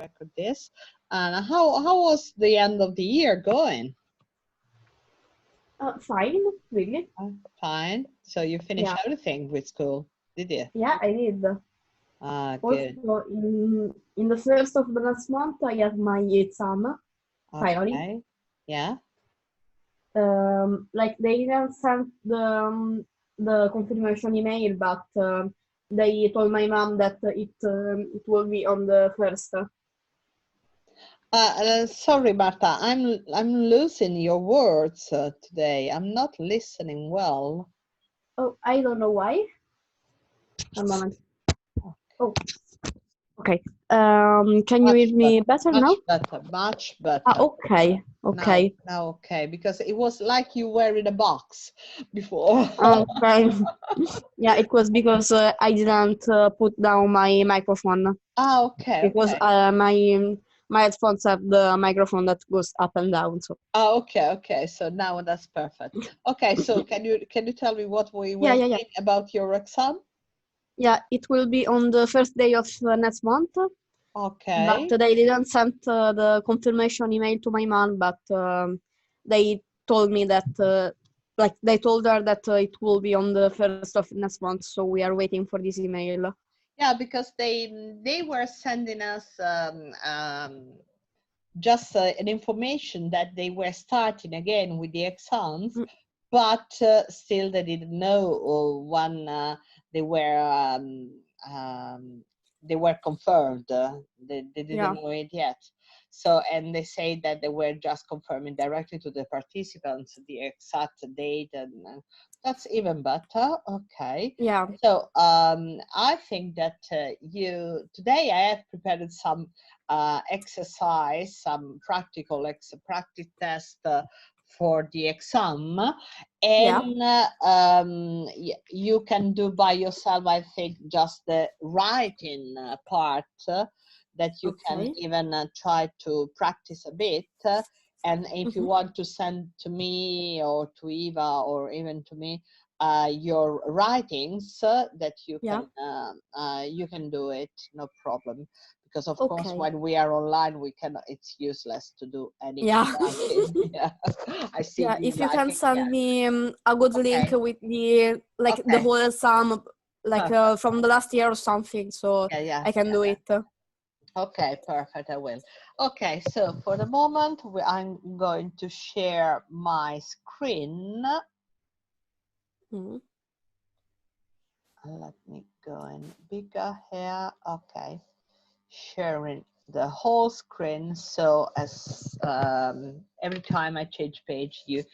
record this. And how was the end of the year going? Fine, really. Fine. So you finished everything with school, did you? Yeah, I did. Good. Also, in the first of the last month, I have my exam, finally. Okay. Yeah. Like they didn't send the confirmation email, but they told my mom that it will be on the first. Sorry, Marta, I'm losing your words today. I'm not listening well. Oh, I don't know why. A moment. Oh, okay. Can you hear me better now? Much better. Okay, okay. Now okay, because it was like you were in a box before. Okay. Yeah, it was because I didn't put down my microphone. Okay. Because my headphones have the microphone that goes up and down. So. Okay. So now that's perfect. Okay, so can you tell me what we will think about your exam? Yeah, it will be on the first day of next month. Okay. But they didn't send the confirmation email to my mom, but they told me that, like, they told her that it will be on the first of next month, so we are waiting for this email. Yeah, because they were sending us just an information that they were starting again with the exams, but still they didn't know when they were confirmed. They didn't know it yet. So, and they say that they were just confirming directly to the participants the exact date, and that's even better. Okay. Yeah. So I think that today I have prepared some exercise, some practice test for the exam, and you can do by yourself, I think, just the writing part that you can even try to practice a bit, and if you want to send to me or to Eva or even to me your writings, that you can do it, no problem. Because of course, when we are online, it's useless to do any writing. I see. Yeah, if you can send me a good link with the the whole exam, from the last year or something, so I can do it. Okay, perfect. I will. Okay, so for the moment, I'm going to share my screen. Let me go in bigger here. Okay, sharing the whole screen. So as every time I change page, you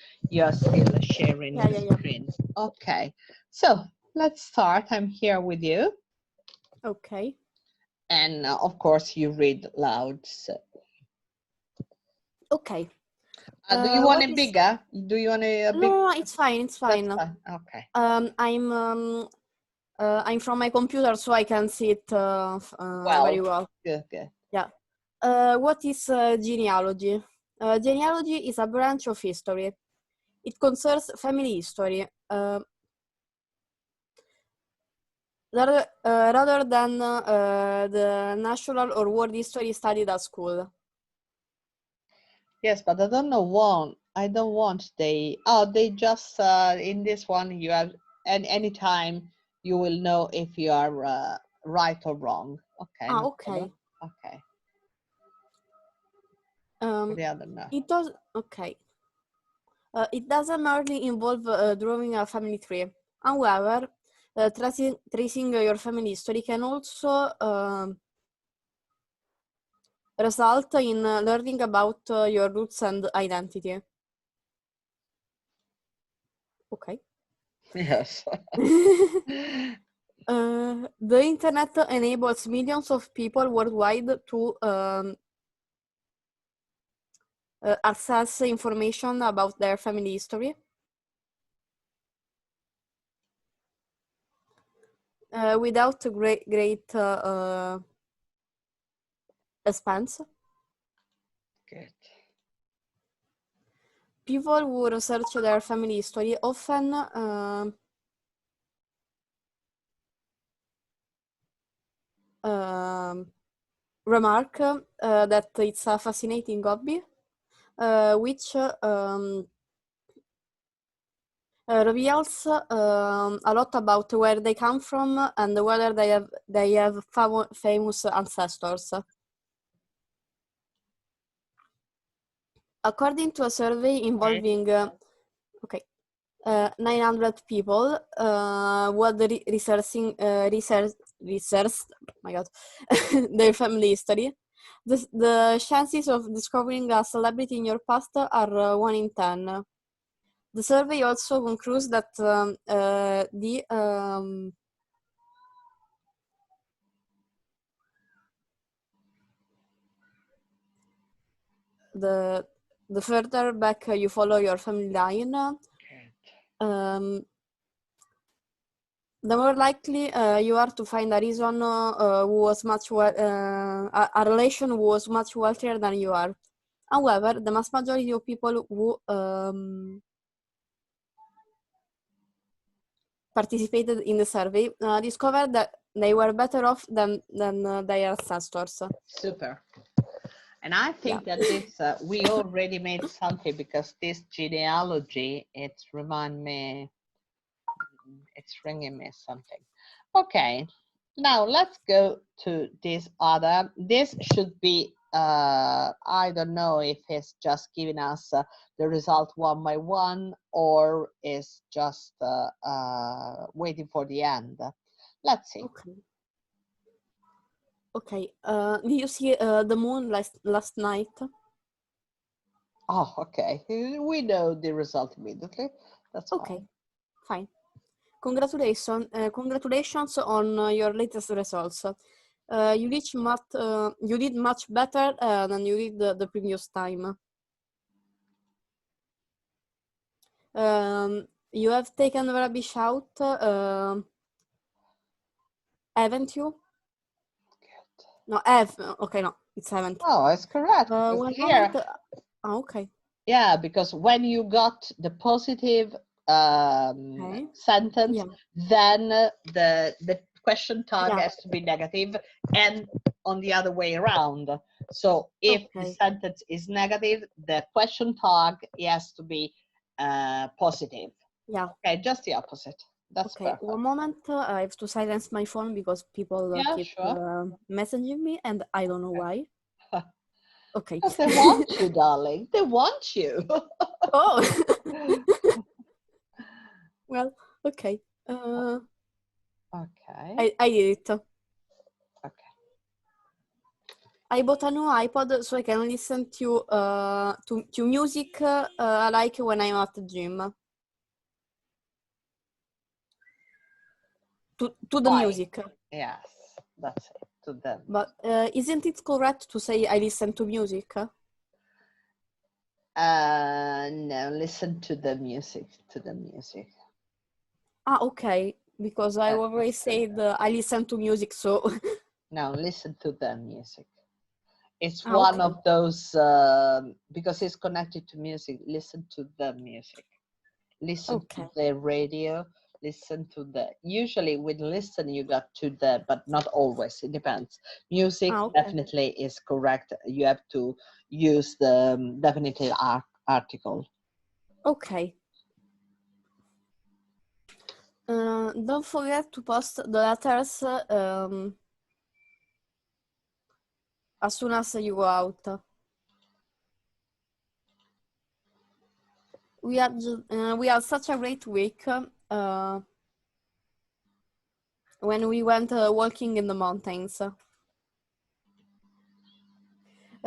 are still sharing the screen. Okay, so let's start. I'm here with you. Okay. And of course, you read loud. So. Okay. Do you want it bigger? Do you want a big? No, it's fine. It's fine. Okay. I'm from my computer, so I can see it very well. Good. Yeah. What is genealogy? Genealogy is a branch of history. It concerns family history. Rather than the national or world history studied at school. Yes, but I don't want they just in this one you have, and anytime you will know if you are right or wrong. Okay. Okay. Okay. The other no. It does. Okay. It doesn't merely involve drawing a family tree. However, tracing your family history can also result in learning about your roots and identity. Okay. Yes. The internet enables millions of people worldwide to access information about their family history. Without great expense. Good. People who research their family history often remark that it's a fascinating hobby, which reveals a lot about where they come from and whether they have famous ancestors. According to a survey involving 900 people who had researched my God, their family history, the chances of discovering a celebrity in your past are 1 in 10. The survey also concludes that the further back you follow your family line, the more likely you are to find a reason who was a relation who was much wealthier than you are. However, the vast majority of people who participated in the survey discovered that they were better off than their ancestors. Super. And I think that this we already made something, because this genealogy, it's ringing me something. Okay, now let's go to this other. This should be I don't know if it's just giving us the result one by one, or is just waiting for the end. Let's see. Okay. Did you see the moon last night? Oh, okay. We know the result immediately. That's okay. Fine. Congratulations on your latest results. You did much better than you did the previous time. You have taken the rubbish out, haven't you? Good. No, have. Okay, no, it's haven't. Oh, it's correct. One moment. Okay. Yeah, because when you got the positive sentence, then the question tag has to be negative, and on the other way around. So if the sentence is negative, the question tag has to be positive. Yeah. Okay, just the opposite. That's okay. Perfect. One moment. I have to silence my phone because people keep messaging me, and I don't know why. Okay. Because they want you, darling. They want you. Oh. Well, okay. Okay. I did it. Okay. I bought a new iPod so I can listen to music like when I'm at the gym. To the music. Yes, that's it. To them. But isn't it correct to say I listen to music? No, listen to the music. To the music. Ah, okay. Because I always said I listen to music, so. No, listen to the music. It's one of those because it's connected to music. Listen to the music. Listen to the radio. Listen to the. Usually, with listen, you got to the, but not always. It depends. Music definitely is correct. You have to use the definitive article. Okay. Don't forget to post the letters as soon as you go out. We had such a great week when we went walking in the mountains.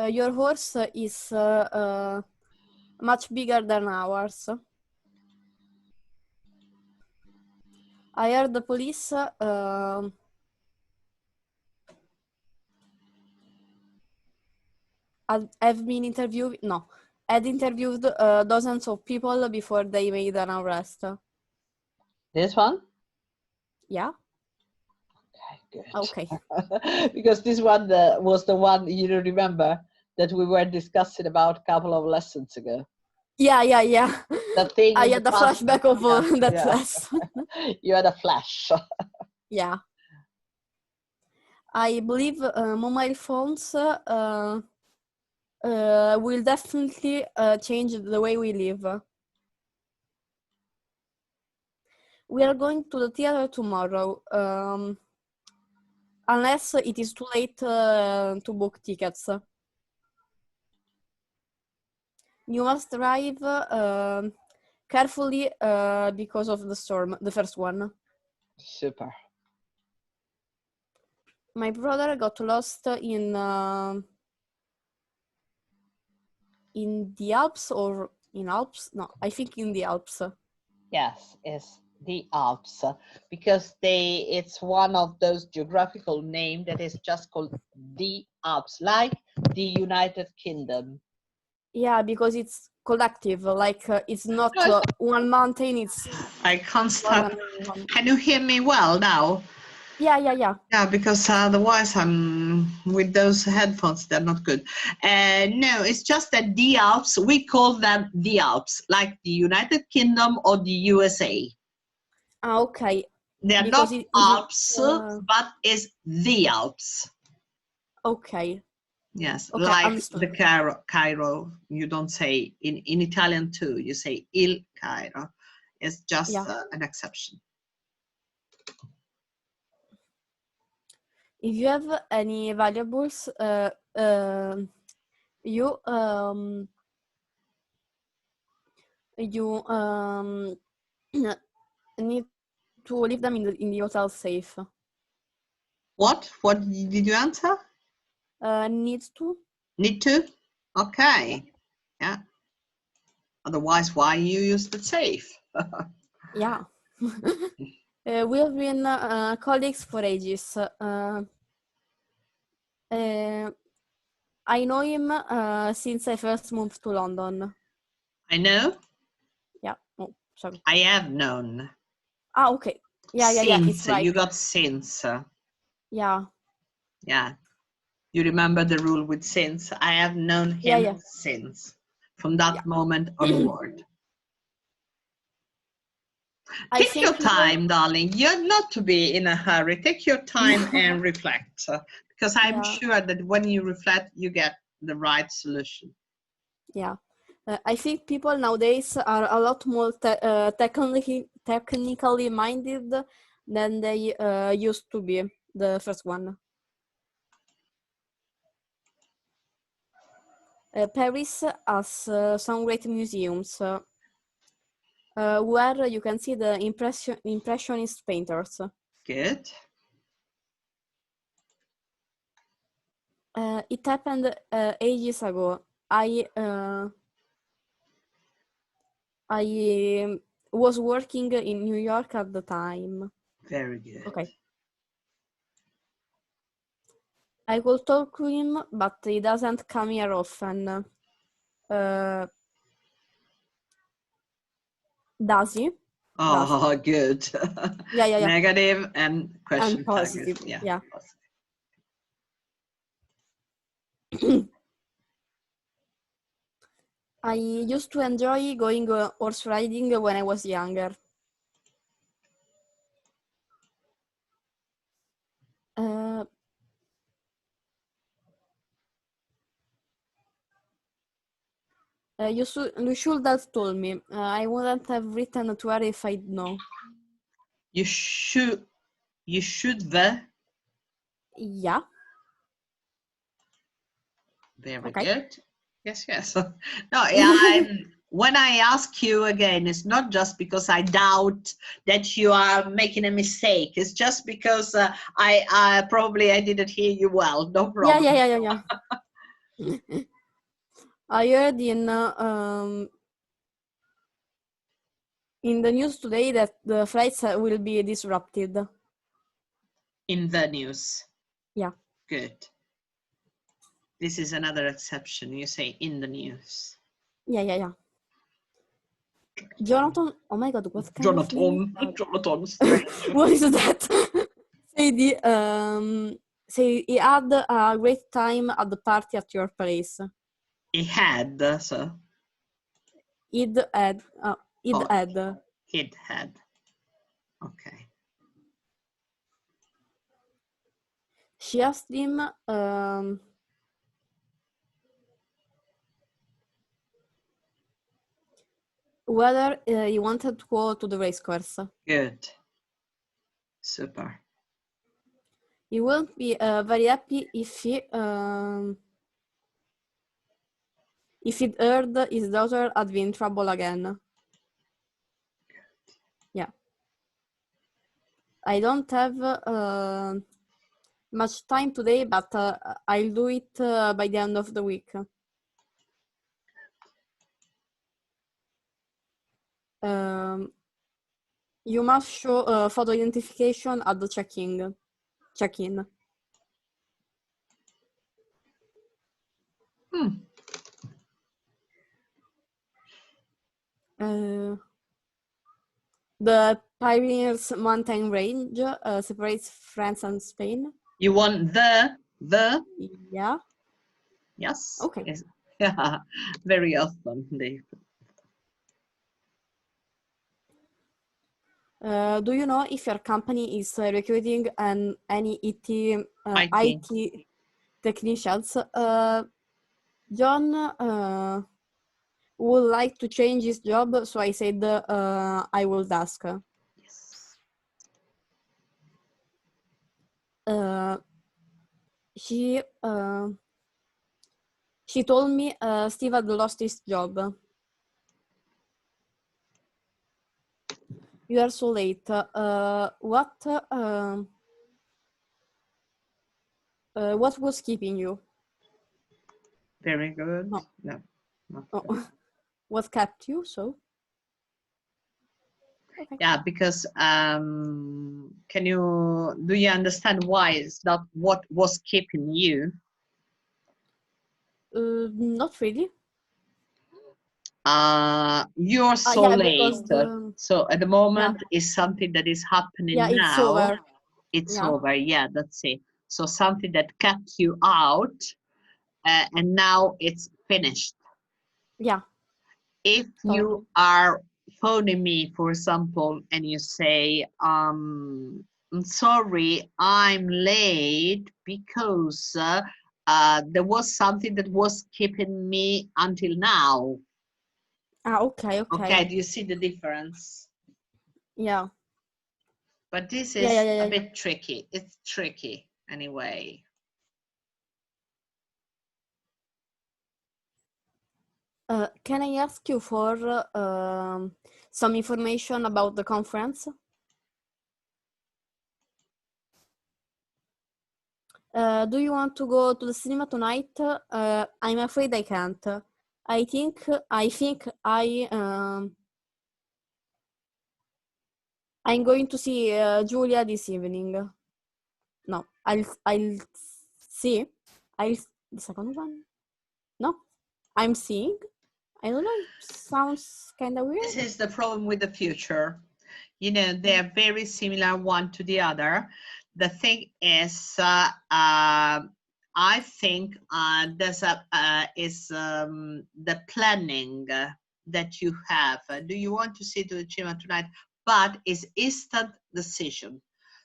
Your horse is much bigger than ours. I heard the police had interviewed dozens of people before they made an arrest. This one? Yeah. Okay, good. Okay. Because this one was the one, you remember, that we were discussing about a couple of lessons ago. Yeah. The thing I had a flashback of that lesson. You had a flash. Yeah. I believe mobile phones will definitely change the way we live. We are going to the theater tomorrow, unless it is too late to book tickets. You must drive carefully because of the storm, the first one. Super. My brother got lost in the Alps or in Alps? No, I think in the Alps. Yes, it's the Alps, because it's one of those geographical names that is just called the Alps, like the United Kingdom. Yeah, because it's collective, like it's not one mountain, it's... I can't stop. Can you hear me well now? Yeah. Yeah, because otherwise I'm with those headphones, they're not good. No, it's just that the Alps, we call them the Alps, like the United Kingdom or the USA. Ah, okay. They're Because not Alps, but it's the Alps. Okay. Yes, Okay, like understood. the Cairo, you don't say in Italian too, you say il Cairo. It's just an exception. If you have any valuables, you need to leave them in the hotel safe. What did you answer? Need to. Need to? Okay. Yeah. Otherwise, why you use the safe? Yeah. We have been colleagues for ages. I know him since I first moved to London. I know. Yeah. Oh, sorry. I have known. Ah, okay. Yeah. It's right. You got since. Yeah. Yeah. You remember the rule with since. I have known him since. From that moment onward. Take your time, darling. You're not to be in a hurry. Take your time and reflect. Because I'm sure that when you reflect, you get the right solution. Yeah. I think people nowadays are a lot more technically minded than they used to be, the first one. Paris has some great museums where you can see the impressionist painters. Good. It happened ages ago. I was working in New York at the time. Very good. Okay. I could talk to him, but he doesn't come here often. Does he? Oh, good. Yeah. Negative and question and positive. tags. Yeah. I used to enjoy going horse riding when I was younger. You should have told me. I wouldn't have written to her if I'd known. You should the. Yeah. Very good. Yes. No, when I ask you again, it's not just because I doubt that you are making a mistake. It's just because I probably didn't hear you well. No problem. Yeah. I heard in the news today that the flights will be disrupted. In the news. Yeah. Good. This is another exception. You say in the news. Yeah. Jonathan, oh my God, what kind of name? Jonathan, strange. What is that? Say he had a great time at the party at your place. He had, so. He'd had. He'd had. Okay. she asked him whether he wanted to go to the race course. Good. Super. He will be very happy if he'd heard his daughter had been in trouble again. Yeah. I don't have much time today, but I'll do it by the end of the week. You must show photo identification at the check-in. The Pyrenees mountain range separates France and Spain. You want the? Yeah. Yes. Okay. Yes. Yeah. Very often they. Do you know if your company is recruiting any IT technicians? John would like to change his job, so I said I will ask. Yes. She told me Steve had lost his job. You are so late. What was keeping you? Very good. No. No. Not Oh. What kept you? So. Okay. Yeah, because do you understand why it's not what was keeping you? Not really. You're so yeah, late. So at the moment is something that is happening now. It's over. It's over. Yeah, that's it. So something that kept you out, and now it's finished. Yeah. If you are phoning me, for example, and you say, I'm sorry, I'm late because there was something that was keeping me until now. Okay. Okay, do you see the difference? Yeah. But this is a bit tricky. It's tricky anyway. Can I ask you for some information about the conference? Do you want to go to the cinema tonight? I'm afraid I can't. I think I'm going to see Julia this evening. No, I'll see. The second one? No, I'm seeing. I don't know. Sounds kind of weird. This is the problem with the future. You know, they're very similar one to the other. The thing is, I think there's the planning that you have. Do you want to see to the cinema tonight? But it's instant decision.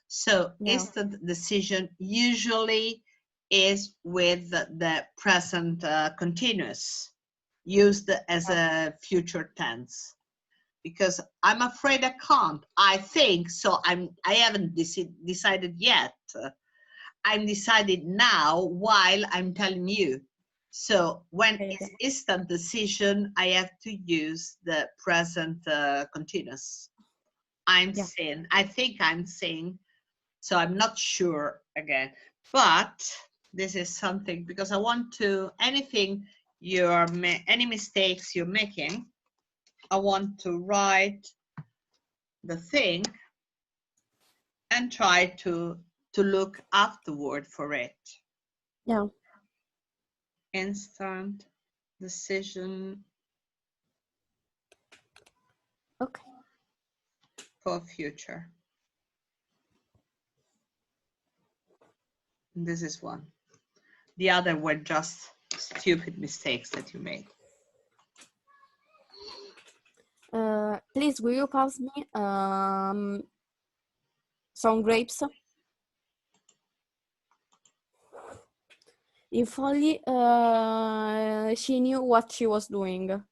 So instant decision usually is with the present continuous, used as a future tense. Because I'm afraid I can't. I think so. I haven't decided yet. I'm decided now while I'm telling you. So when it's instant decision, I have to use the present continuous. I'm saying. I think I'm saying. So I'm not sure again. But this is something because I want to any mistakes you're making. I want to write the thing and try to look afterward for it. Yeah. Instant decision. Okay. For future. This is one. The other were just stupid mistakes that you made. Please, will you pass me some grapes? If only she knew what she was doing.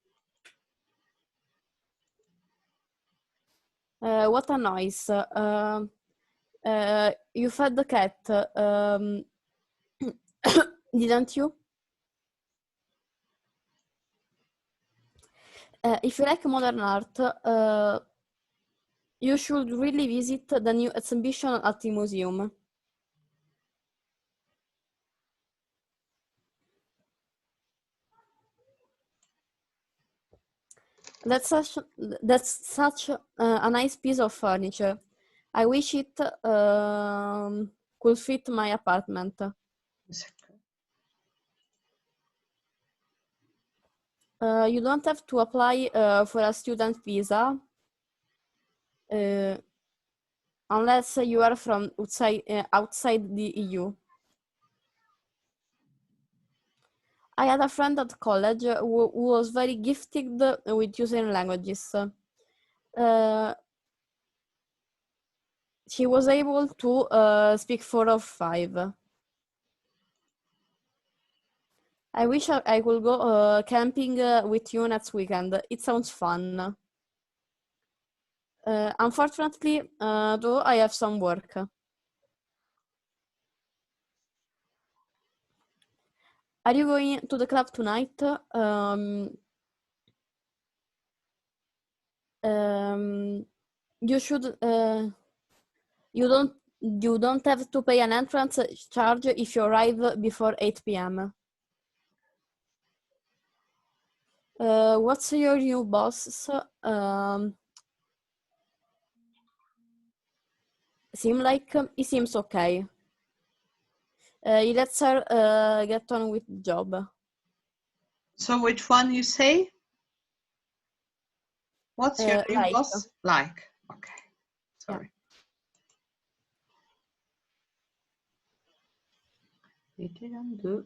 What a noise. You fed the cat, didn't you? If you like modern art, you should really visit the new exhibition at the museum. That's such a nice piece of furniture. I wish it could fit my apartment. You don't have to apply for a student visa unless you are from outside the EU. I had a friend at college who was very gifted with using languages. She was able to speak 4 or 5. I wish I could go camping with you next weekend. It sounds fun. Unfortunately, though, I have some work. Are you going to the club tonight? You should. You don't have to pay an entrance charge if you arrive before 8 p.m. What's your new boss? He seems okay. He lets her get on with the job. So which one you say? What's your new like. boss like? Okay, sorry. Yeah. It didn't do.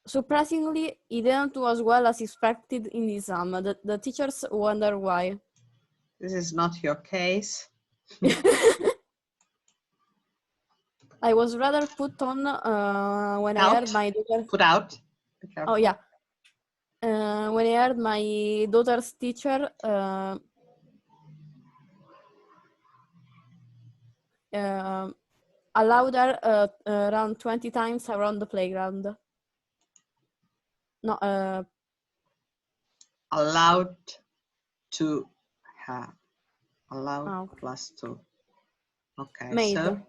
Surprisingly, he didn't do as well as expected in the exam. The teachers wonder why. This is not your case. I was rather put on when I heard my daughter. Put out. Oh yeah. When I heard my daughter's teacher allowed her around 20 times around the playground. No. Allowed to have. Allowed plus to. Okay. Made. So.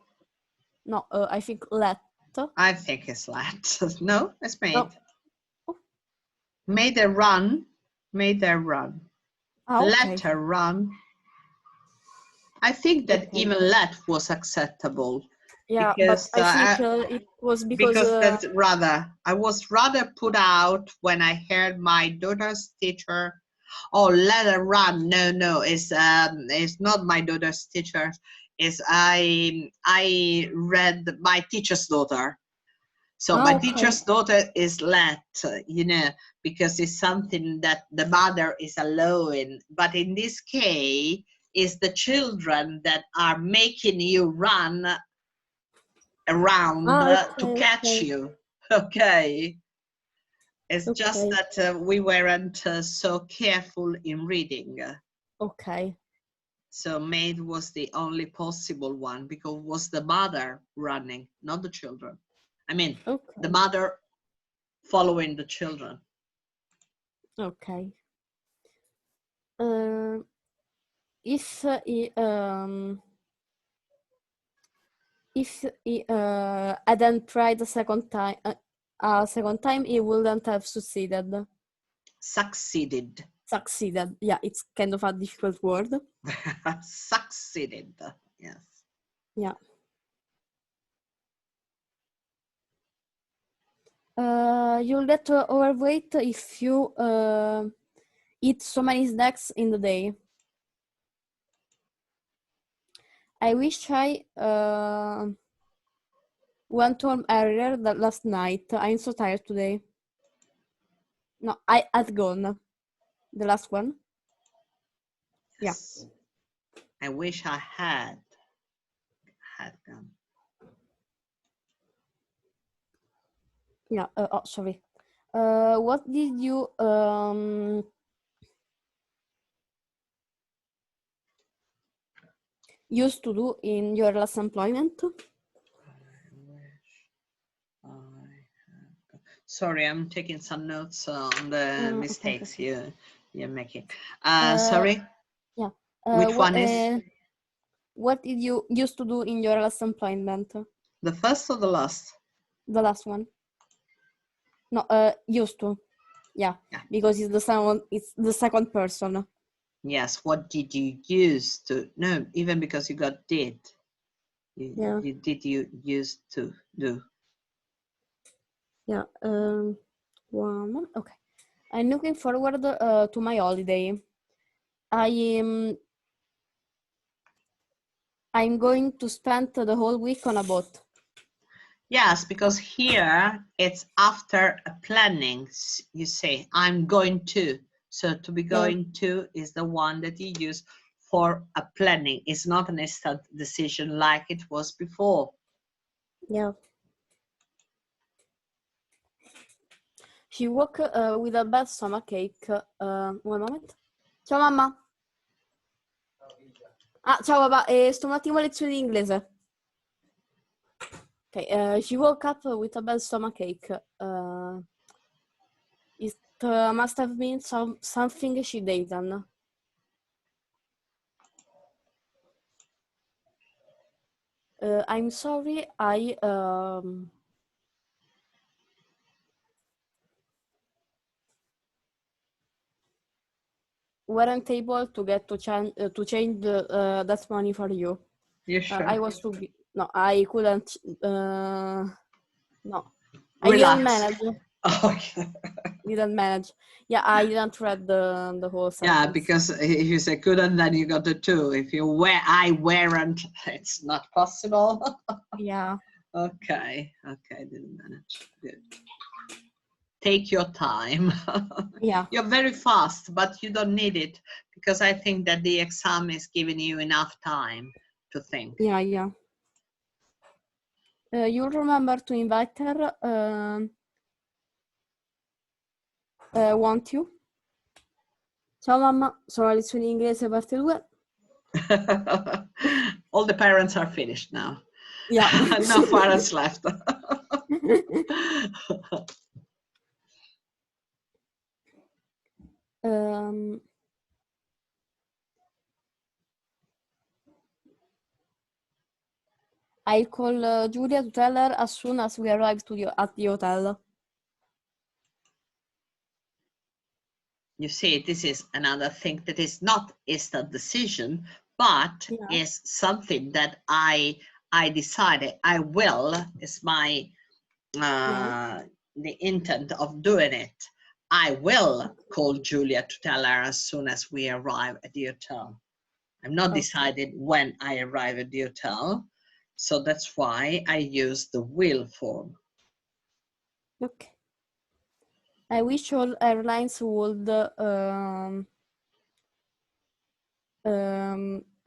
No, I think let. I think it's let. No, it's made. No. Oh. Made her run. Made her run. Okay. Let her run. I think that even let was acceptable. Yeah, because, but I think it was because that's rather. I was rather put out when I heard my daughter's teacher. Oh, let her run. No, it's not my daughter's teacher. Is I read my teacher's daughter. So my teacher's daughter is let, because it's something that the mother is allowing. But in this case, it's the children that are making you run around to catch you. Okay. It's just that we weren't so careful in reading. Okay. So made was the only possible one because it was the mother running, not the children. I mean, the mother following the children. Okay. If he hadn't tried a second time, he wouldn't have succeeded. Succeeded. Succeeded. Yeah, it's kind of a difficult word. Succeeded. Yes. Yeah. You'll get overweight if you eat so many snacks in the day. I wish I went home earlier than last night. I'm so tired today. No, I had gone. The last one. Yes. Yeah. I wish I had gone. Yeah. Oh, sorry. What did you used to do in your last employment? Sorry, I'm taking some notes on the mistakes Okay. you're making. Sorry? Yeah. Which one is? What did you used to do in your last employment? The first or the last? The last one. No, used to. Yeah, because it's the second person. Yes, what did you use to? No, even because you got did. Did you used to do? Yeah. 1 month. Okay. I'm looking forward to my holiday. I'm going to spend the whole week on a boat. Yes, because here it's after a planning. You say, I'm going to. So to be going to is the one that you use for a planning. It's not an instant decision like it was before. Yeah. She woke with a bad stomachache. 1 moment. Ciao mamma. Ah, ciao papà. Sto un attimo a lezione di inglese. Okay. She woke up with a bad stomachache. It must have been something she'd eaten. I'm sorry, I weren't able to get to change that money for you. You sure? I was too busy. No, I couldn't. No, I Relax. didn't manage. Okay. Didn't manage. Yeah, I didn't read the whole sentence. Yeah, because if you say couldn't, then you got the two. If you I weren't, it's not possible. Yeah. Okay, didn't manage. Good. Take your time. Yeah. You're very fast, but you don't need it because I think that the exam is giving you enough time to think. Yeah. You'll remember to invite her, won't you? Ciao mamma, sono a lezioni di inglese parte 2. All the parents are finished now. Yeah. No parents left. I'll call Julia to tell her as soon as we arrive at the hotel. You see, this is another thing that is not instant decision, but is something that I decided I will, is my the intent of doing it. I will call Julia to tell her as soon as we arrive at the hotel. I'm not decided when I arrive at the hotel, so that's why I use the will form. Okay. I wish all airlines would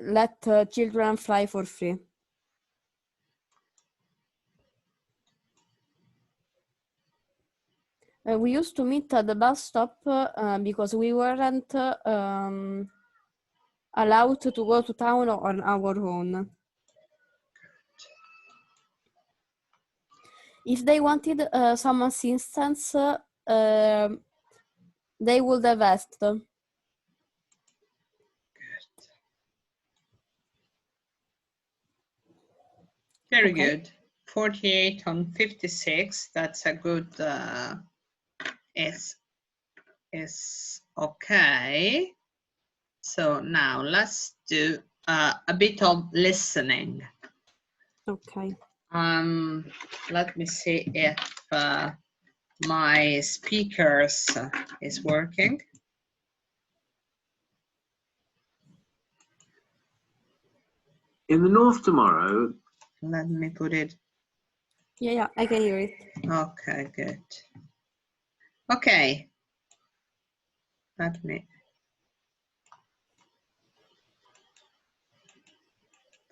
let children fly for free. We used to meet at the bus stop because we weren't allowed to go to town on our own. If they wanted someone's instance, they would have asked. Good. Very good. 48 on 56. That's a good. Is okay. So now let's do a bit of listening. Okay. Let me see if my speakers is working. In the north tomorrow. Let me put it. Yeah, I can hear it. Okay, good. Okay. Let me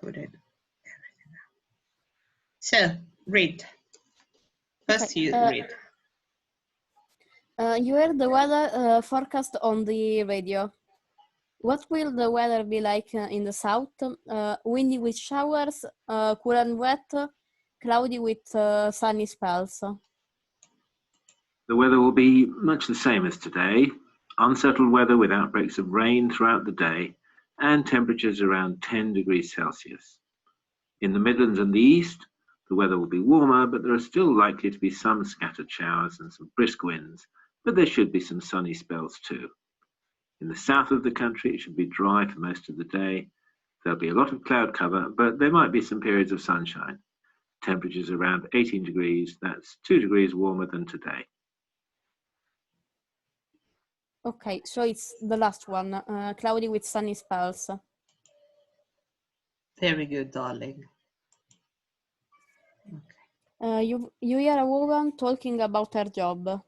put it. So read. First Okay, you read. You heard the weather forecast on the radio. What will the weather be like in the south? Windy with showers, cool and wet, cloudy with sunny spells. The weather will be much the same as today. Unsettled weather with outbreaks of rain throughout the day and temperatures around 10 degrees Celsius. In the Midlands and the East, the weather will be warmer, but there are still likely to be some scattered showers and some brisk winds, but there should be some sunny spells too. In the south of the country, it should be dry for most of the day. There'll be a lot of cloud cover, but there might be some periods of sunshine. Temperatures around 18 degrees, that's 2 degrees warmer than today. Okay, so it's the last one, cloudy with sunny spells. Very good, darling. You hear a woman talking about her job.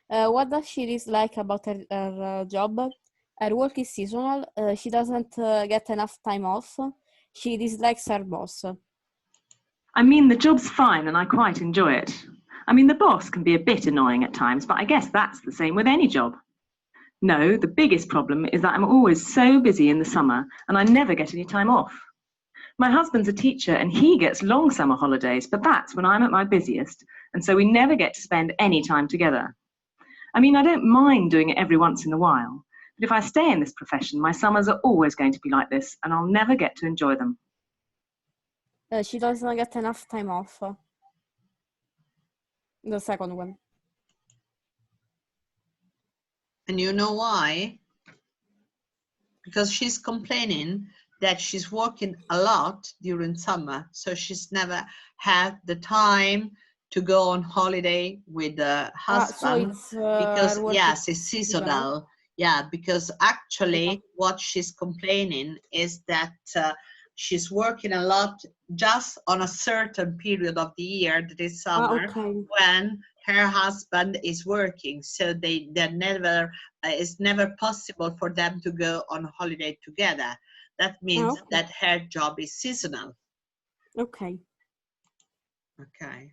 What does she dislike about her job? Her work is seasonal. She doesn't get enough time off. She dislikes her boss. I mean, the job's fine and I quite enjoy it. I mean, the boss can be a bit annoying at times, but I guess that's the same with any job. No, the biggest problem is that I'm always so busy in the summer and I never get any time off. My husband's a teacher and he gets long summer holidays, but that's when I'm at my busiest, and so we never get to spend any time together. I mean, I don't mind doing it every once in a while, but if I stay in this profession, my summers are always going to be like this and I'll never get to enjoy them. She doesn't get enough time off. The second one. And you know why? Because she's complaining that she's working a lot during summer, so she's never had the time to go on holiday with the husband. Because yes, it's seasonal. Yeah, because actually what she's complaining is that she's working a lot just on a certain period of the year, that is summer, when her husband is working. So they're never, it's never possible for them to go on holiday together. That means that her job is seasonal. Okay. Okay.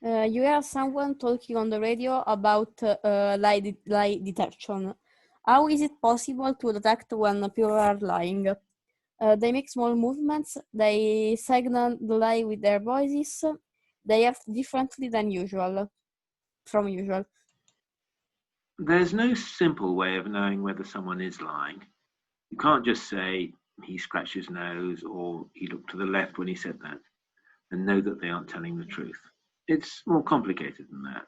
You hear someone talking on the radio about lie detection. How is it possible to detect when people are lying? They make small movements, they signal the lie with their voices, they act differently than usual, from usual. There's no simple way of knowing whether someone is lying. You can't just say he scratched his nose or he looked to the left when he said that and know that they aren't telling the truth. It's more complicated than that.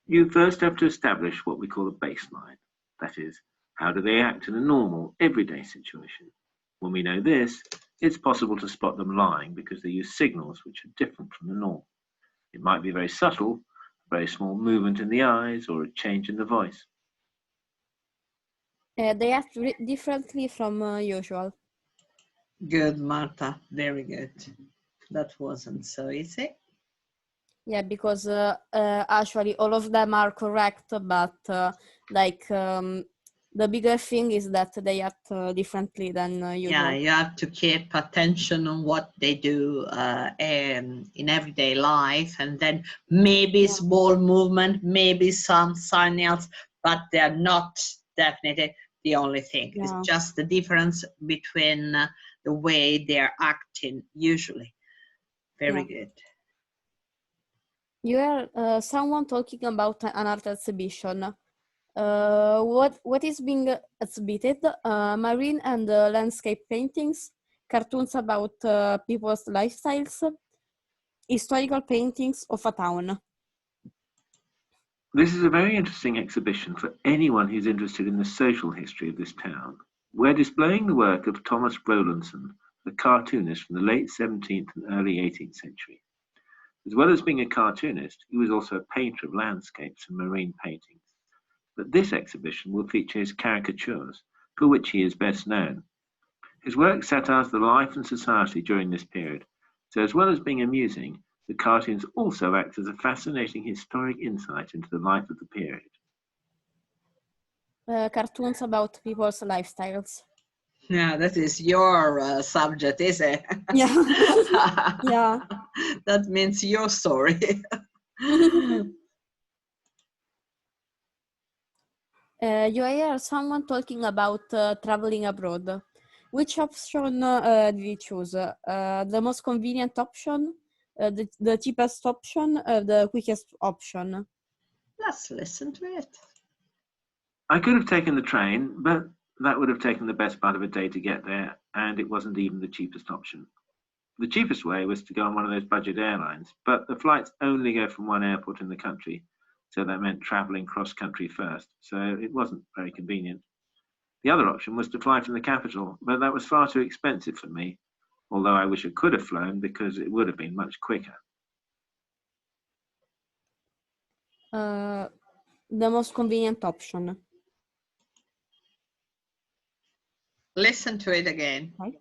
You first have to establish what we call a baseline. That is, how do they act in a normal, everyday situation? When we know this, it's possible to spot them lying because they use signals which are different from the norm. It might be very subtle, a very small movement in the eyes or a change in the voice. They act differently from usual. Good, Marta. Very good. That wasn't so easy. Yeah, because actually all of them are correct, but the bigger thing is that they act differently than usual. Yeah, you have to keep attention on what they do in everyday life, and then maybe small movement, maybe some signals, but they're not definitely the only thing. Yeah. It's just the difference between the way they're acting usually. Very good. You hear someone talking about an art exhibition. What is being exhibited? Marine and landscape paintings, cartoons about people's lifestyles, historical paintings of a town. This is a very interesting exhibition for anyone who's interested in the social history of this town. We're displaying the work of Thomas Rowlandson, a cartoonist from the late 17th and early 18th century. As well as being a cartoonist, he was also a painter of landscapes and marine paintings. But this exhibition will feature his caricatures, for which he is best known. His work satires the life and society during this period, so as well as being amusing, the cartoons also act as a fascinating historic insight into the life of the period. Cartoons about people's lifestyles. Yeah, that is your subject, is it? Yeah. Yeah. That means your story. You hear someone talking about traveling abroad. Which option did you choose? The most convenient option, the cheapest option, the quickest option? Let's listen to it. I could have taken the train, but that would have taken the best part of a day to get there, and it wasn't even the cheapest option. The cheapest way was to go on one of those budget airlines, but the flights only go from one airport in the country, so that meant travelling cross-country first, so it wasn't very convenient. The other option was to fly from the capital, but that was far too expensive for me, although I wish I could have flown because it would have been much quicker. The most convenient option. Listen to it again. Right?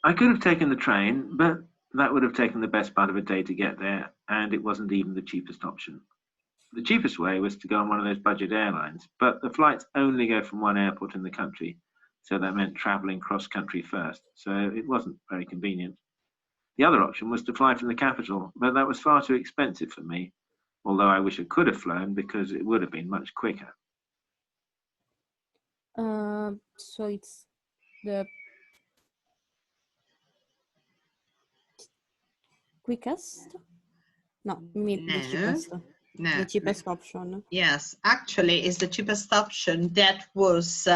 I could have taken the train, but that would have taken the best part of a day to get there, and it wasn't even the cheapest option. The cheapest way was to go on one of those budget airlines, but the flights only go from one airport in the country, so that meant travelling cross-country first, so it wasn't very convenient. The other option was to fly from the capital, but that was far too expensive for me, although I wish I could have flown because it would have been much quicker. So it's the quickest? No, the cheapest. No. The cheapest option. Yes, actually, it's the cheapest option. That was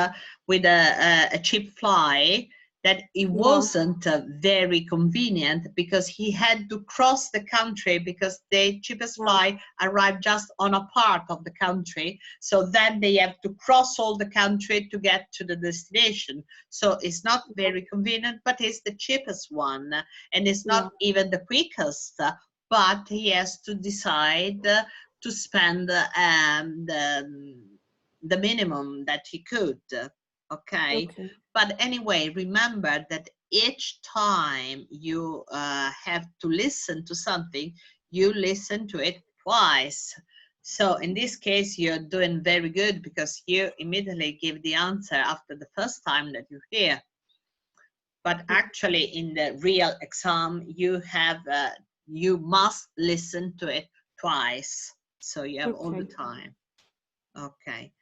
with a cheap fly. That it wasn't very convenient because he had to cross the country because the cheapest fly arrived just on a part of the country. So then they have to cross all the country to get to the destination. So it's not very convenient, but it's the cheapest one. And it's not even the quickest, but he has to decide to spend the minimum that he could. Okay. But anyway, remember that each time you have to listen to something, you listen to it twice. So in this case, you're doing very good because you immediately give the answer after the first time that you hear. But actually, in the real exam, you have you must listen to it twice. So you have all the time. Okay.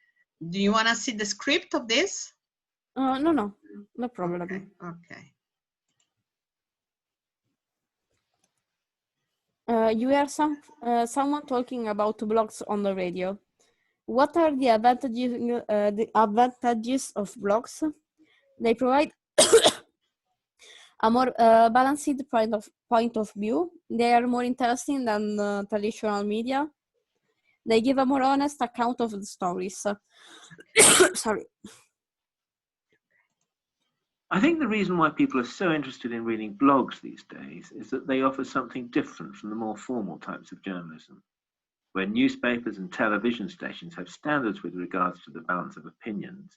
Do you want to see the script of this? No problem. Okay. You hear someone talking about blogs on the radio. What are the advantages of blogs? They provide a more balanced point of view. They are more interesting than traditional media. They give a more honest account of the stories. Sorry. I think the reason why people are so interested in reading blogs these days is that they offer something different from the more formal types of journalism. Where newspapers and television stations have standards with regards to the balance of opinions,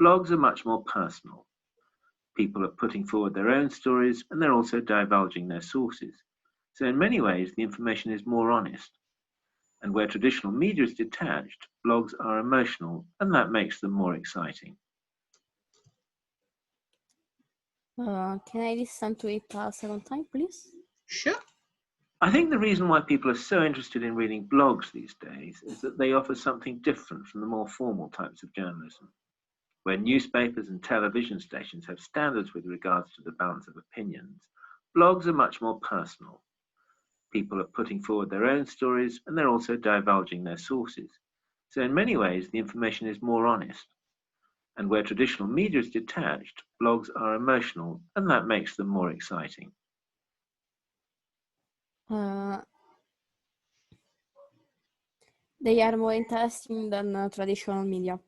blogs are much more personal. People are putting forward their own stories and they're also divulging their sources. So in many ways, the information is more honest. And where traditional media is detached, blogs are emotional, and that makes them more exciting. Can I listen to it a second time, please? Sure. I think the reason why people are so interested in reading blogs these days is that they offer something different from the more formal types of journalism. Where newspapers and television stations have standards with regards to the balance of opinions, blogs are much more personal. People are putting forward their own stories and they're also divulging their sources. So in many ways, the information is more honest. And where traditional media is detached, blogs are emotional, and that makes them more exciting. They are more interesting than traditional media.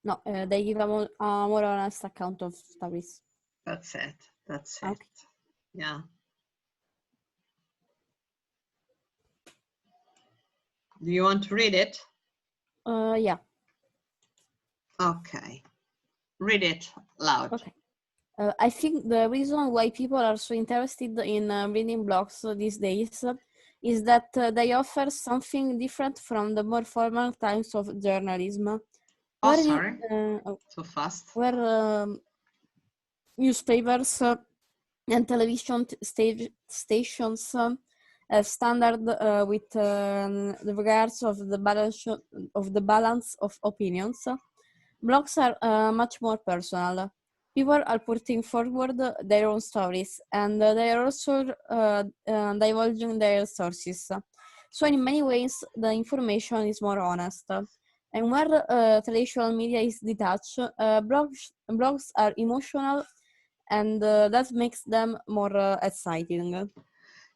No, they give a more honest account of stories. That's it. That's it. Yeah. Do you want to read it? Yeah. Okay. Read it loud. Okay. I think the reason why people are so interested in reading blogs these days is that they offer something different from the more formal types of journalism. Oh, Where sorry, oh, too fast. where newspapers and television stations have standard with the regards of the balance of opinions. Blogs are much more personal. People are putting forward their own stories, and they are also divulging their sources. So in many ways, the information is more honest. And where traditional media is detached, blogs are emotional, and that makes them more exciting.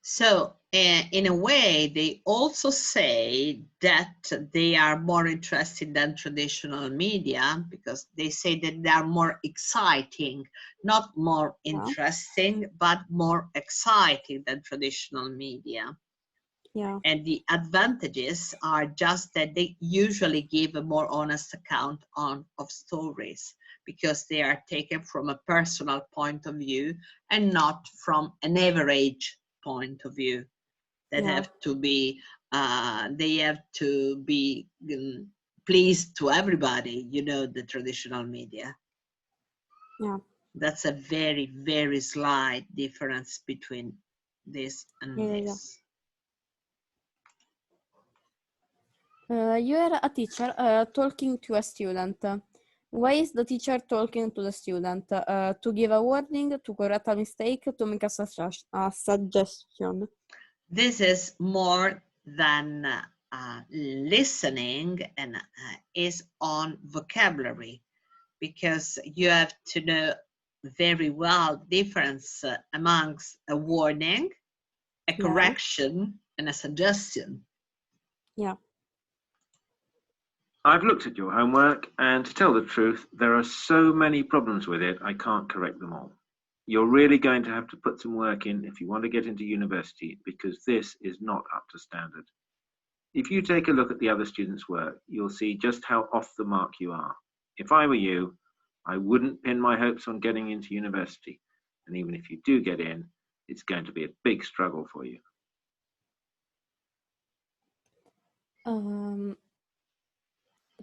So in a way, they also say that they are more interested than traditional media because they say that they are more exciting, not more interesting, but more exciting than traditional media. Yeah. And the advantages are just that they usually give a more honest account of stories because they are taken from a personal point of view and not from an average point of view. That have to be, they have to be pleased to everybody, you know, the traditional media. Yeah. That's a very, very slight difference between this and this. You are a teacher talking to a student. Why is the teacher talking to the student? To give a warning, to correct a mistake, to make a suggestion? This is more than listening and is on vocabulary because you have to know very well difference amongst a warning, a correction, and a suggestion. Yeah. I've looked at your homework, and to tell the truth, there are so many problems with it, I can't correct them all. You're really going to have to put some work in if you want to get into university, because this is not up to standard. If you take a look at the other students' work, you'll see just how off the mark you are. If I were you, I wouldn't pin my hopes on getting into university. And even if you do get in, it's going to be a big struggle for you.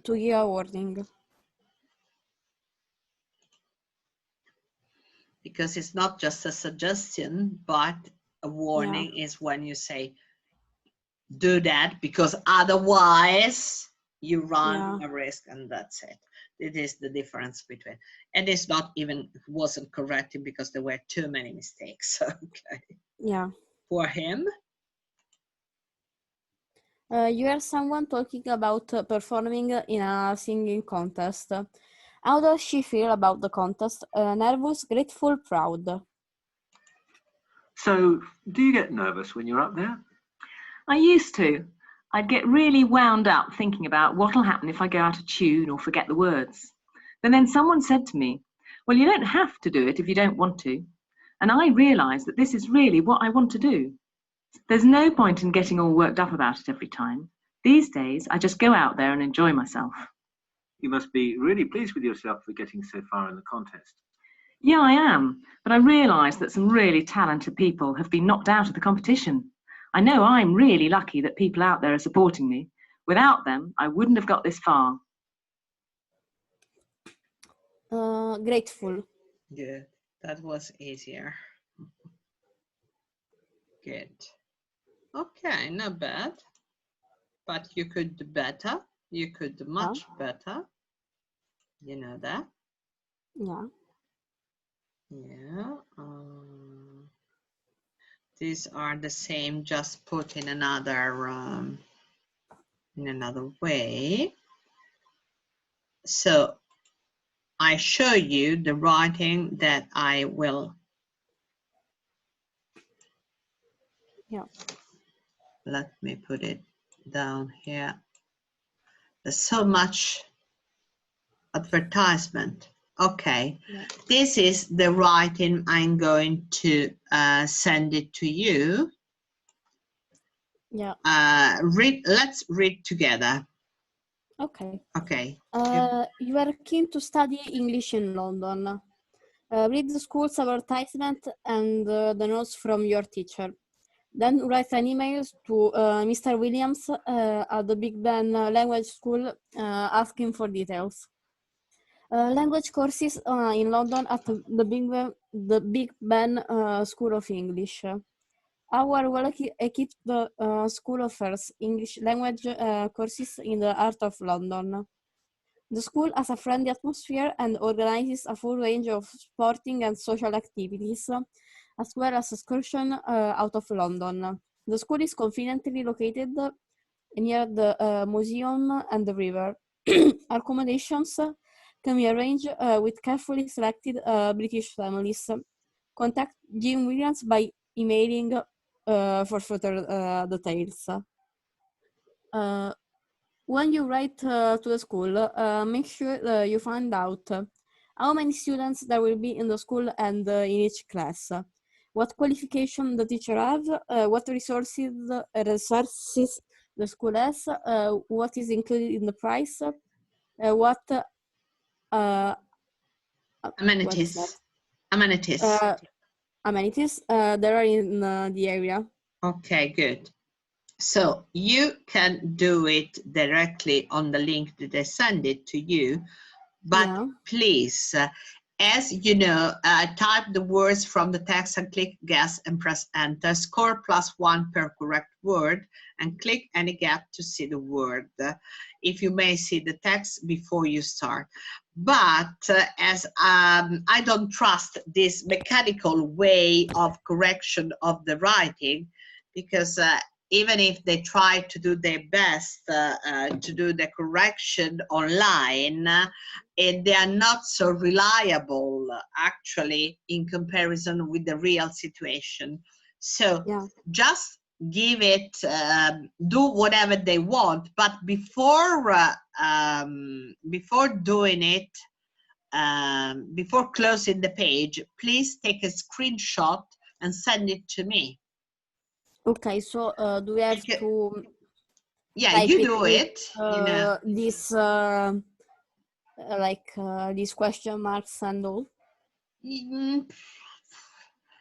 To give a warning. Because it's not just a suggestion, but a warning is when you say, do that, because otherwise you run a risk, and that's it. It is the difference between, and it's not even, it wasn't corrected because there were too many mistakes. Okay. Yeah. For him. You hear someone talking about performing in a singing contest. How does she feel about the contest? Nervous, grateful, proud? So, do you get nervous when you're up there? I used to. I'd get really wound up thinking about what'll happen if I go out of tune or forget the words. But then someone said to me, well, you don't have to do it if you don't want to. And I realised that this is really what I want to do. There's no point in getting all worked up about it every time. These days, I just go out there and enjoy myself. You must be really pleased with yourself for getting so far in the contest. Yeah, I am. But I realise that some really talented people have been knocked out of the competition. I know I'm really lucky that people out there are supporting me. Without them, I wouldn't have got this far. Grateful. Good. That was easier. Good. Okay, not bad. But you could do better. You could do much better. You know that? Yeah. Yeah. These are the same, just put in another way. So I show you the writing that I will. Yeah. Let me put it down here. There's so much advertisement. Okay, this is the writing. I'm going to send it to you. Yeah. Let's read together. Okay. Okay. You are keen to study English in London. Read the school's advertisement and the notes from your teacher. Then write an email to Mr. Williams at the Big Ben Language School asking for details. Language courses in London at the Big Ben School of English. Our well-equipped school offers English language courses in the heart of London. The school has a friendly atmosphere and organizes a full range of sporting and social activities, as well as excursions out of London. The school is conveniently located near the museum and the river. Accommodations can be arranged with carefully selected British families. Contact Jim Williams by emailing for further details. When you write to the school, make sure you find out how many students there will be in the school and in each class, what qualification the teacher have, what resources the school has, what is included in the price, what Amenities. Amenities. Amenities there are in the area. Okay, good. So you can do it directly on the link that I send it to you, but Yeah. please, as you know, type the words from the text and click guess and press enter. Score +1 per correct word and click any gap to see the word. If you may see the text before you start. But as I don't trust this mechanical way of correction of the writing, because even if they try to do their best to do the correction online, and they are not so reliable actually in comparison with the real situation. So Yeah. just give it, do whatever they want, but before doing it, before closing the page, please take a screenshot and send it to me. Okay, so do we have to? Yeah, type you do with, it. You know. This these question marks and all,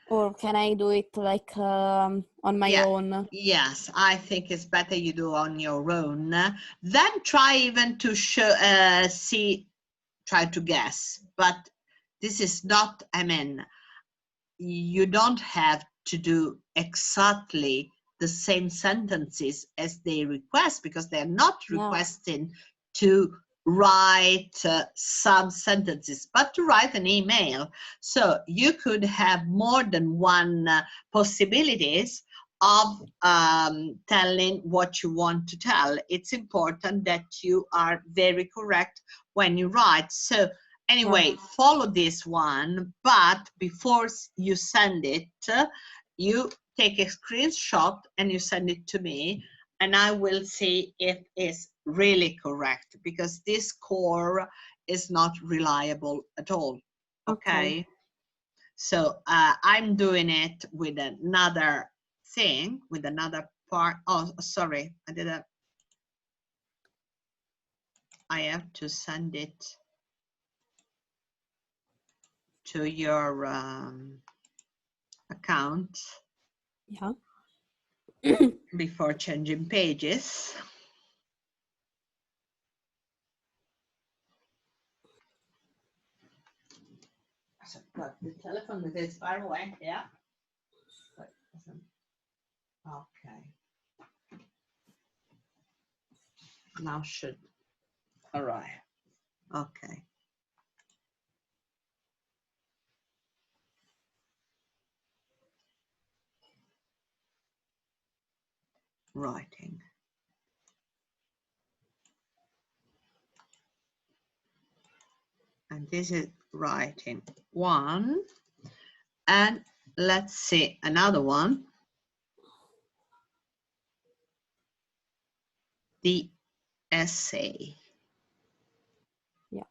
or can I do it like on my own? Yes, I think it's better you do on your own. Then try even to show, try to guess. But this is not, I mean, you don't have to do exactly the same sentences as they request, because they're not requesting to write some sentences, but to write an email. So you could have more than one possibilities of telling what you want to tell. It's important that you are very correct when you write. So anyway, follow this one, but before you send it, you take a screenshot and you send it to me, and I will see if it's really correct, because this score is not reliable at all. Okay. So I'm doing it with another thing, with another part. Oh, sorry, I have to send it to your account before changing pages. But the telephone is far away, yeah. Okay. Now should arrive. Okay. Writing. And this is writing 1. And let's see another one. The essay. Yeah.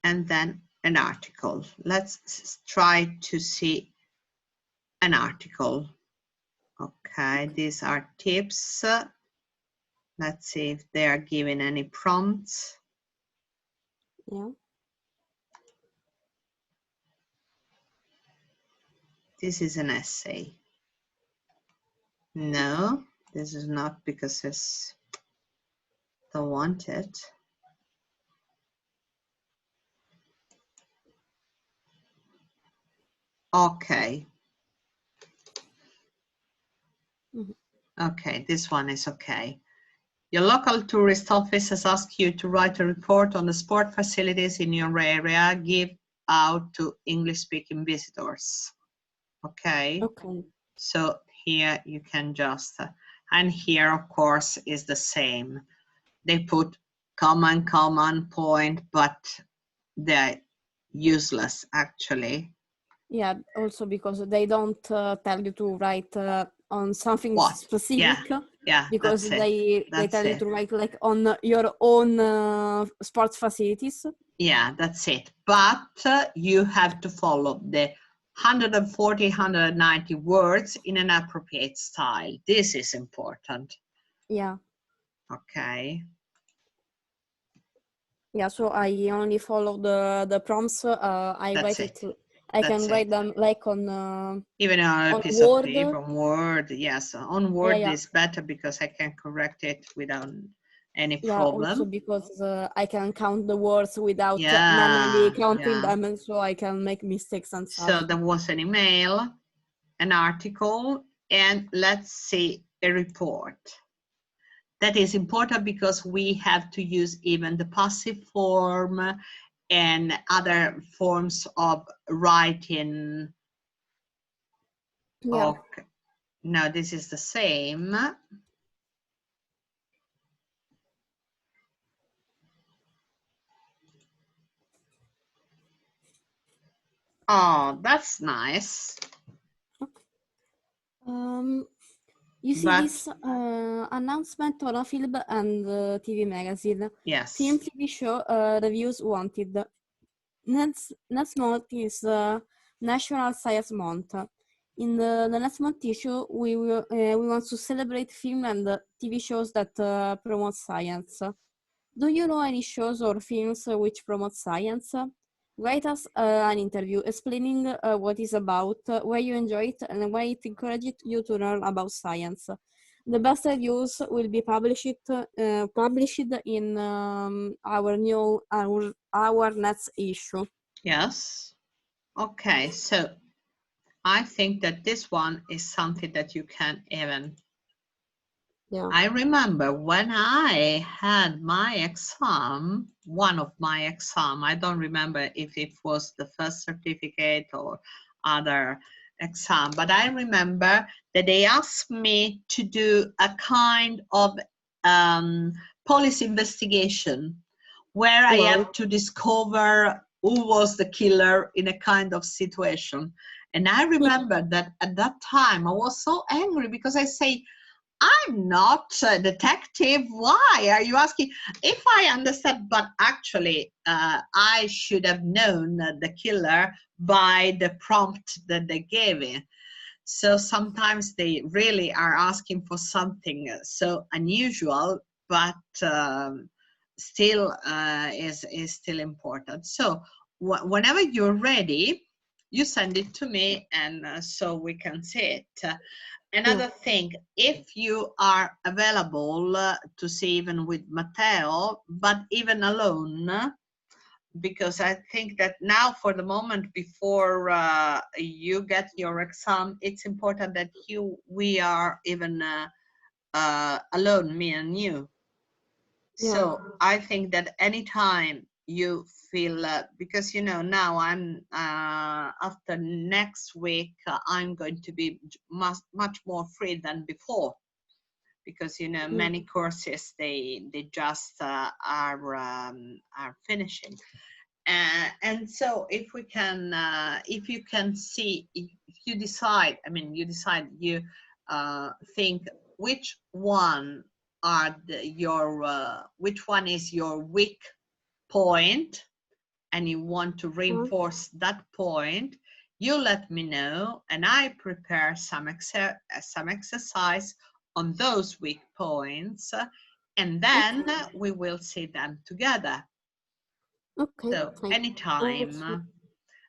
And then an article. Let's try to see an article. Okay, these are tips. Let's see if they are given any prompts. Yeah. This is an essay. No, this is not because it's don't want it. Okay. Okay, this one is okay. Your local tourist office has asked you to write a report on the sport facilities in your area, give out to English-speaking visitors. Okay. Okay. So here you can just, and here of course is the same. They put common point, but they're useless actually. Yeah, also because they don't tell you to write on something What? specific. Yeah, because that's they tell you to write like on your own sports facilities. Yeah, that's it. But you have to follow the 140, 190 words in an appropriate style. This is important. Yeah. Okay. Yeah, so I only follow the prompts. I write it. I can write them like on even on a piece Word. of paper, on Word. Yes, on Word yeah. is better because I can correct it without any yeah, problem. also because I can count the words without manually counting them, and so I can make mistakes and stuff. So there was an email, an article, and let's see a report. That is important because we have to use even the passive form and other forms of writing. Yeah. Okay. No, this is the same. Oh, that's nice. You see this announcement on a film and TV magazine. Yes. Film, TV show, reviews wanted. Next month is National Science Month. In the next month issue, we want to celebrate film and TV shows that promote science. Do you know any shows or films which promote science? Write us an interview explaining what it's about, why you enjoy it, and why it encouraged you to learn about science. The best reviews will be published in our next issue. Yes. Okay, so I think that this one is something that you can even. Yeah. I remember when I had my exam, one of my exam, I don't remember if it was the first certificate or other exam, but I remember that they asked me to do a kind of police investigation where I have to discover who was the killer in a kind of situation. And I remember that at that time I was so angry because I say, I'm not a detective. Why are you asking? If I understand, but actually I should have known the killer by the prompt that they gave me. So sometimes they really are asking for something so unusual, but still is still important. So whenever you're ready, you send it to me, and so we can see it. Another thing, if you are available to see even with Matteo, but even alone, because I think that now for the moment before you get your exam, it's important that we are even alone, me and you. Yeah. So I think that anytime you feel, because you know now I'm after next week I'm going to be much more free than before, because you know many courses they just are finishing, and so if we can if you can see, if you decide, I mean you decide, you think which one are which one is your weak point and you want to reinforce that point, you let me know and I prepare some exercise on those weak points, and then we will see them together. Okay. So anytime,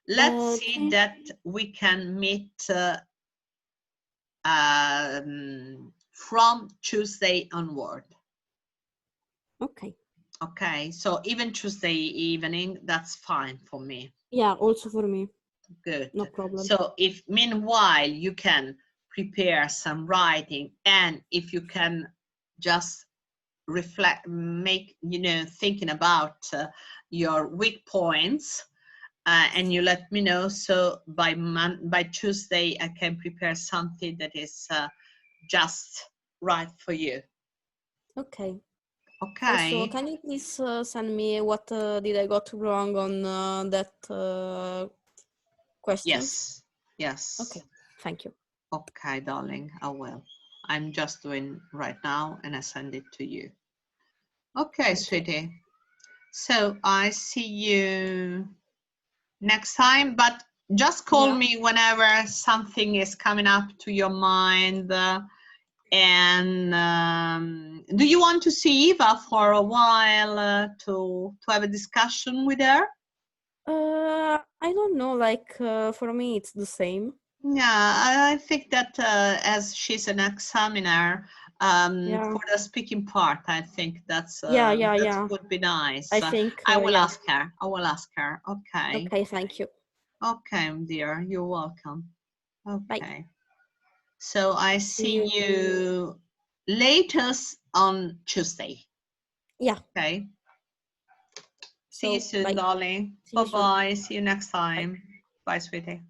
let's see that we can meet from Tuesday onward. Okay. Okay, so even Tuesday evening, that's fine for me. Yeah, also for me. Good. No problem. So if meanwhile you can prepare some writing, and if you can just reflect, make, you know, thinking about your weak points, and you let me know, so by Tuesday I can prepare something that is just right for you. Okay. Okay. Also, can you please send me what did I got wrong on that questions? Yes. Yes. Okay. Thank you. Okay, darling, I will. I'm just doing right now, and I send it to you. Okay, sweetie. So I see you next time, but just call me whenever something is coming up to your mind. And do you want to see Eva for a while to have a discussion with her? I don't know, like for me it's the same. Yeah, I think that as she's an examiner, for the speaking part, I think that's that would be nice. I think I will ask her. I will ask her. Okay. Okay, thank you. Okay, dear, you're welcome. Okay. Bye. So I see you latest on Tuesday. Yeah. Okay. See So, you soon, bye. darling. Bye-bye. See you next time. Bye, sweetie.